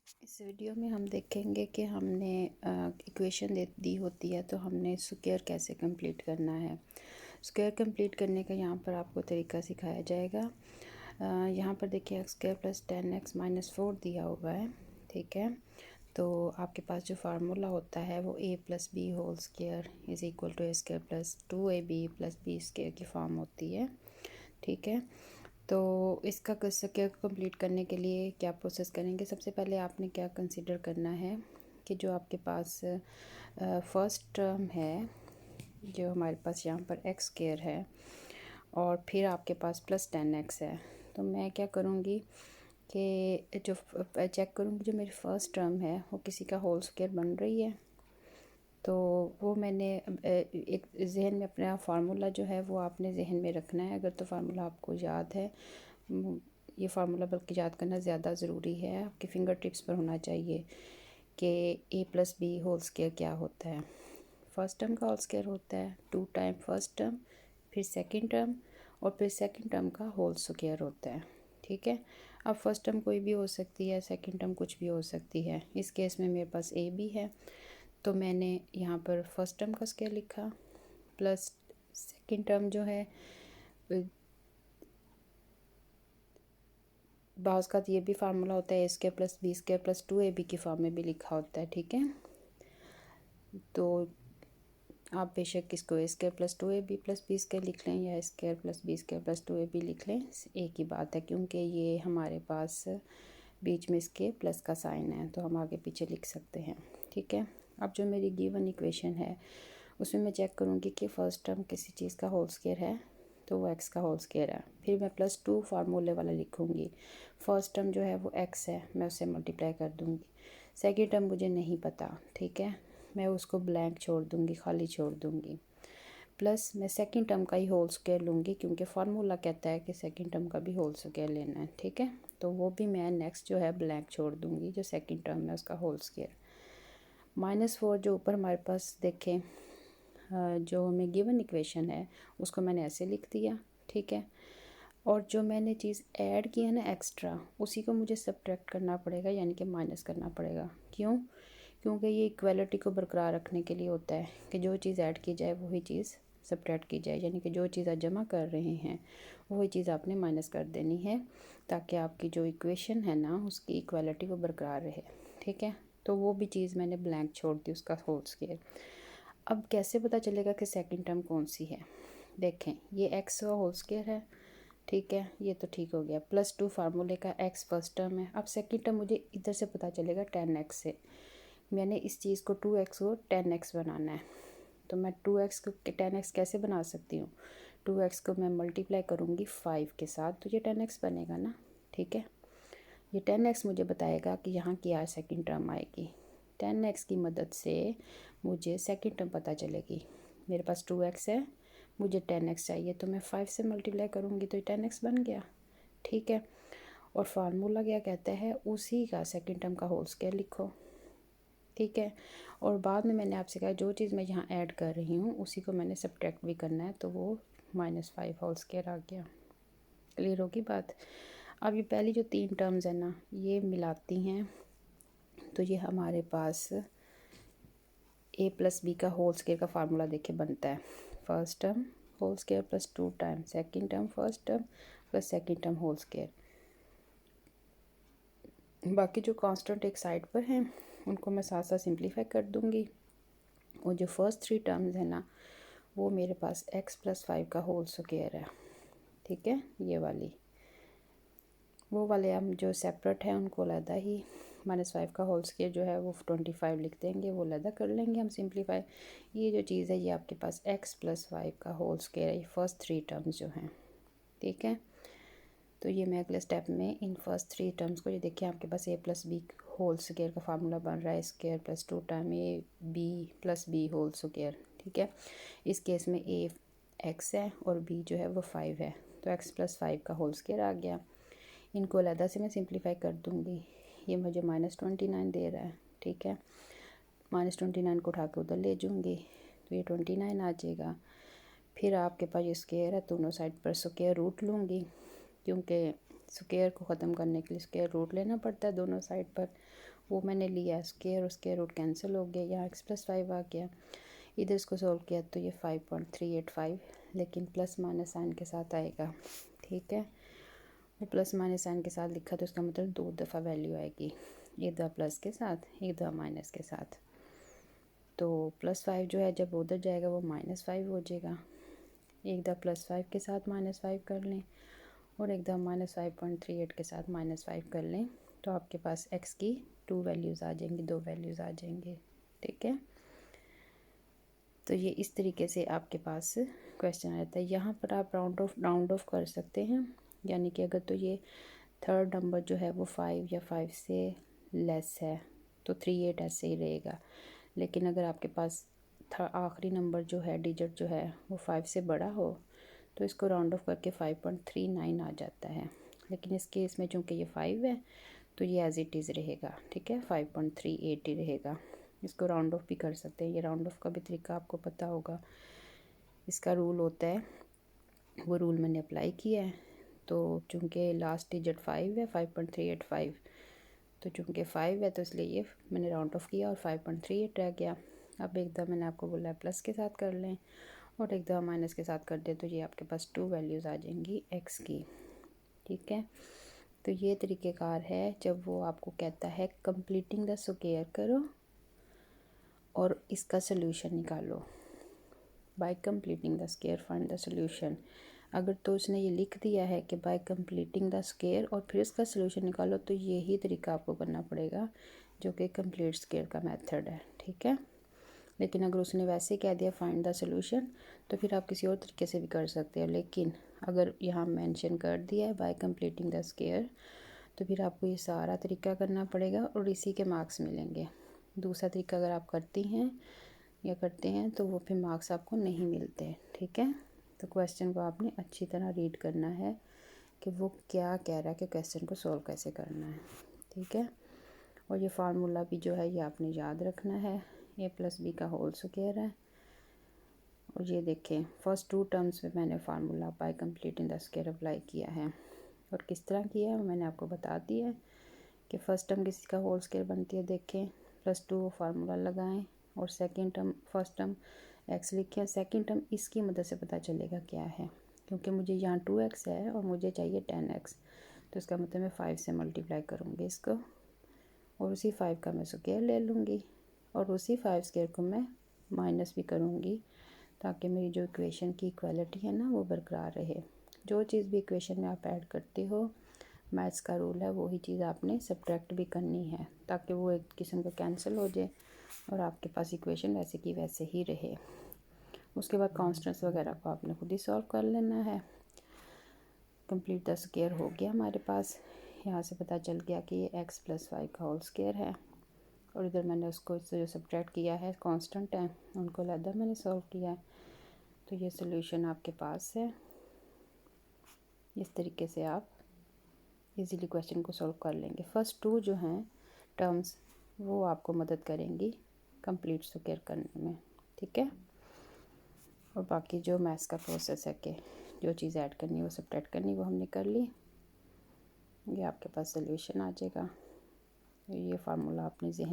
इस वीडियो में हम देखेंगे कि हमने इक्वेशन दे दी होती है तो हमने स्क्वायर कैसे कंप्लीट करना है। स्क्वायर कंप्लीट करने का यहाँ पर आपको तरीका सिखाया जाएगा। यहाँ पर देखिए एक्स स्क्वायर प्लस 10x-4 दिया हुआ है, ठीक है। तो आपके पास जो फार्मूला होता है वो a plus B whole square is equal to A square plus 2ab plus B square की फॉर्म होती है, ठीक है। तो इसका स्क्वायर कंप्लीट करने के लिए क्या प्रोसेस करेंगे, सबसे पहले आपने क्या कंसीडर करना है कि जो आपके पास फर्स्ट टर्म है, जो हमारे पास यहाँ पर एक्स स्क्वायर है और फिर आपके पास प्लस 10x है। तो मैं क्या करूँगी कि जो चेक करूँगी जो मेरी फ़र्स्ट टर्म है वो किसी का होल स्क्वायर बन रही है। तो वो मैंने एक जहन में अपना फार्मूला जो है वो आपने जहन में रखना है। अगर तो फार्मूला आपको याद है, ये फार्मूला बल्कि याद करना ज़्यादा ज़रूरी है, आपके फिंगर टिप्स पर होना चाहिए कि a plus B whole square क्या होता है। फर्स्ट टर्म का होल स्क्वायर होता है 2 टाइम फर्स्ट टर्म, फिर सेकंड टर्म और फिर सेकंड टर्म का होल स्क्वायर होता है, ठीक है। अब फर्स्ट टर्म कोई भी हो सकती है, सेकंड टर्म कुछ भी हो सकती है। इस केस में मेरे पास a भी है तो मैंने यहाँ पर फर्स्ट टर्म का स्क्वायर लिखा प्लस सेकंड टर्म जो है बाज़ का ये भी फार्मूला होता है A square plus B square plus 2ab की फॉर्म में भी लिखा होता है, ठीक है। तो आप बेशक इसको A square plus 2ab plus B square लिख लें या A square plus B square plus 2ab लिख लें, एक ही बात है, क्योंकि ये हमारे पास बीच में इसके प्लस का साइन है तो हम आगे पीछे लिख सकते हैं, ठीक है। अब जो मेरी गिवन इक्वेशन है उसमें मैं चेक करूँगी कि फ़र्स्ट टर्म किसी चीज़ का होल स्क्वायर है तो वो एक्स का होल स्क्वायर है। फिर मैं +2 फार्मूले वाला लिखूँगी। फर्स्ट टर्म जो है वो एक्स है, मैं उससे मल्टीप्लाई कर दूँगी। सेकंड टर्म मुझे नहीं पता, ठीक है, मैं उसको ब्लैंक छोड़ दूँगी, खाली छोड़ दूँगी। प्लस मैं सेकंड टर्म का ही होल स्क्वायर लूँगी क्योंकि फार्मूला कहता है कि सेकंड टर्म का भी होल स्क्वायर लेना है, ठीक है। तो वो भी मैं नेक्स्ट जो है ब्लैंक छोड़ दूँगी, जो सेकंड टर्म है उसका होल स्क्वायर। -4 जो ऊपर हमारे पास देखें जो हमें गिवन इक्वेशन है उसको मैंने ऐसे लिख दिया, ठीक है। और जो मैंने चीज़ ऐड की है ना एक्स्ट्रा, उसी को मुझे सब्ट्रैक्ट करना पड़ेगा, यानी कि माइनस करना पड़ेगा। क्यों? क्योंकि ये इक्वालिटी को बरकरार रखने के लिए होता है कि जो चीज़ ऐड की जाए वही चीज़ सब्ट्रैक्ट की जाए, यानी कि जो चीज़ आप जमा कर रहे हैं वही चीज़ आपने माइनस कर देनी है ताकि आपकी जो इक्वेशन है ना उसकी इक्वालिटी वो बरकरार रहे, ठीक है। तो वो भी चीज़ मैंने ब्लैंक छोड़ दी, उसका होल स्क्वायर। अब कैसे पता चलेगा कि सेकंड टर्म कौन सी है? देखें, ये एक्स का होल स्क्वायर है, ठीक है, ये तो ठीक हो गया। +2 फार्मूले का एक्स फर्स्ट टर्म है। अब सेकंड टर्म मुझे इधर से पता चलेगा 10x से। मैंने इस चीज़ को 2x को 10x बनाना है, तो मैं 2x को 10x कैसे बना सकती हूँ? 2x को मैं मल्टीप्लाई करूँगी 5 के साथ तो ये 10x बनेगा ना, ठीक है। ये 10x मुझे बताएगा कि यहाँ क्या सेकंड टर्म आएगी। 10x की मदद से मुझे सेकंड टर्म पता चलेगी। मेरे पास 2x है, मुझे 10x चाहिए तो मैं 5 से मल्टीप्लाई करूँगी तो 10x बन गया, ठीक है। और फार्मूला क्या कहता है, उसी का सेकंड टर्म का होल स्क्वायर लिखो, ठीक है। और बाद में मैंने आपसे कहा जो चीज़ मैं यहाँ ऐड कर रही हूँ उसी को मैंने सब्ट्रैक्ट भी करना है, तो वो -5 होल स्क्वायर आ गया। क्लियर होगी बात? अब ये पहली जो 3 टर्म्स है ना ये मिलाती हैं तो ये हमारे पास a प्लस बी का होल स्क्वायर का फार्मूला देखिए बनता है first term whole square plus 2 time second term first term plus second term whole square. बाकी जो कांस्टेंट एक साइड पर हैं उनको मैं साथ साथ सिंप्लीफाई कर दूंगी। और जो फर्स्ट 3 टर्म्स है ना वो मेरे पास x + 5 का होल स्क्वायर है, ठीक है। ये वाली वो वाले हम जो सेपरेट हैं उनको अलहदा ही -5 का होल स्क्वायर जो है वो 25 लिख देंगे, वो अलहदा कर लेंगे हम सिंप्लीफाई। ये जो चीज़ है ये आपके पास x + 5 का होल स्क्वायर है, ये फर्स्ट 3 टर्म्स जो हैं, ठीक है। तो ये मैं अगले स्टेप में इन फर्स्ट 3 टर्म्स को, ये देखिए आपके पास a + b होल स्क्वायर का फार्मूला बन रहा है, square plus 2 time a b + b whole square, ठीक है। इस केस में a x है और b जो है वो 5 है, तो x + 5 का होल स्क्वायर आ गया। इनको अलहदा से मैं सिंप्लीफाई कर दूँगी, ये मुझे -29 दे रहा है, ठीक है। -29 को उठा के उधर ले जाऊँगी तो ये 29 आ जाएगा। फिर आपके पास ये स्क्वायर है, दोनों साइड पर स्क्वायर रूट लूँगी क्योंकि स्क्वायर को ख़त्म करने के लिए स्क्वायर रूट लेना पड़ता है दोनों साइड पर, वो मैंने लिया। स्क्वायर और स्क्वायर रूट कैंसिल हो गया, यहाँ x+5 आ गया। इधर इसको सोल्व किया तो ये 5.385, लेकिन प्लस माइनस साइन के साथ आएगा, ठीक है। वो प्लस माइनस साइन के साथ लिखा तो इसका मतलब 2 दफ़ा वैल्यू आएगी, एक दफ़ा प्लस के साथ, एक दफ़ा माइनस के साथ। तो +5 जो है जब उधर जाएगा वो -5 हो जाएगा। एक दफ़ा +5 के साथ -5 कर लें और एक दफ़ा -5.38 के साथ -5 कर लें, तो आपके पास x की 2 वैल्यूज़ आ जाएंगी, 2 वैल्यूज़ आ जाएंगे, ठीक है। तो ये इस तरीके से आपके पास क्वेश्चन आ जाता है। यहाँ पर आप राउंड ऑफ कर सकते हैं, यानी कि अगर तो ये थर्ड नंबर जो है वो 5 या 5 से लेस है तो 38 ऐसे ही रहेगा। लेकिन अगर आपके पास आखिरी नंबर जो है डिजिट जो है वो 5 से बड़ा हो तो इसको राउंड ऑफ करके 5.39 आ जाता है। लेकिन इस केस में चूँकि ये 5 है तो ये एज इट इज़ रहेगा, ठीक है, 5.38 ही रहेगा। इसको राउंड ऑफ भी कर सकते हैं, ये राउंड ऑफ का भी तरीका आपको पता होगा। इसका रूल होता है, वो रूल मैंने अप्लाई किया है। तो चूँकि लास्ट डिजिट 5 है, 5.385, तो चूँकि 5 है तो इसलिए ये मैंने राउंड ऑफ किया और 5.38 रह गया। अब एक दफ़ा मैंने आपको बोला है प्लस के साथ कर लें और एक दफ़ा माइनस के साथ कर दें, तो ये आपके पास 2 वैल्यूज़ आ जाएंगी x की, ठीक है। तो ये तरीक़ेकार है जब वो आपको कहता है कंप्लीटिंग द स्क्वायर करो और इसका सलूशन निकालो, bye completing the square find the solution. अगर तो उसने ये लिख दिया है कि बाय कंप्लीटिंग द स्क्वायर और फिर इसका सलूशन निकालो, तो यही तरीका आपको करना पड़ेगा जो कि कंप्लीट स्क्वायर का मेथड है, ठीक है। लेकिन अगर उसने वैसे कह दिया फाइंड द सलूशन तो फिर आप किसी और तरीके से भी कर सकते हैं। लेकिन अगर यहाँ मेंशन कर दिया है बाय कंप्लीटिंग द स्क्वायर तो फिर आपको ये सारा तरीका करना पड़ेगा और इसी के मार्क्स मिलेंगे। दूसरा तरीका अगर आप करती हैं या करते हैं तो वो फिर मार्क्स आपको नहीं मिलते, ठीक है। तो क्वेश्चन को आपने अच्छी तरह रीड करना है कि वो क्या कह रहा है कि क्वेश्चन को सॉल्व कैसे करना है, ठीक है। और ये फार्मूला भी जो है ये आपने याद रखना है, a+b का होल स्क्वायर है। और ये देखें फर्स्ट 2 टर्म्स में मैंने formula by completing the square apply किया है, और किस तरह किया है मैंने आपको बता दिया है कि फ़र्स्ट टर्म किसी का होल स्क्वायर बनती है, देखें +2 वो फार्मूला लगाएं और second term first term x लिखें, सेकंड टर्म इसकी मदद से पता चलेगा क्या है, क्योंकि मुझे यहाँ 2x है और मुझे चाहिए 10x, तो इसका मतलब मैं 5 से मल्टीप्लाई करूँगी इसको और उसी 5 का मैं स्क्वायर ले लूँगी और उसी 5 स्क्वायर को मैं माइनस भी करूँगी, ताकि मेरी जो इक्वेशन की इक्वालिटी है ना वो बरकरार रहे। जो चीज़ भी इक्वेशन में आप ऐड करते हो, मैथ्स का रूल है वही चीज़ आपने सब्ट्रैक्ट भी करनी है, ताकि वो एक किस्म का कैंसिल हो जाए और आपके पास इक्वेशन वैसे की वैसे ही रहे। उसके बाद कॉन्स्टेंट्स वगैरह को आपने खुद ही सॉल्व कर लेना है। कंप्लीट द स्क्वायर हो गया हमारे पास, यहाँ से पता चल गया कि ये x+5 का होल स्क्वायर है, और इधर मैंने उसको जो सब्ट्रैक्ट किया है कांस्टेंट है उनको अलग मैंने सॉल्व किया है। तो ये सॉल्यूशन आपके पास है। इस तरीके से आप इजीली क्वेश्चन को सॉल्व कर लेंगे। फर्स्ट 2 जो हैं टर्म्स वो आपको मदद करेंगी कंप्लीट स्क्वायर करने में, ठीक है। और बाकी जो मैथ्स का प्रोसेस है कि जो चीज़ ऐड करनी है वो सब्ट्रैक्ट करनी वो हमने कर ली, ये आपके पास सॉल्यूशन आ जाएगा। ये फार्मूला अपने ज़हन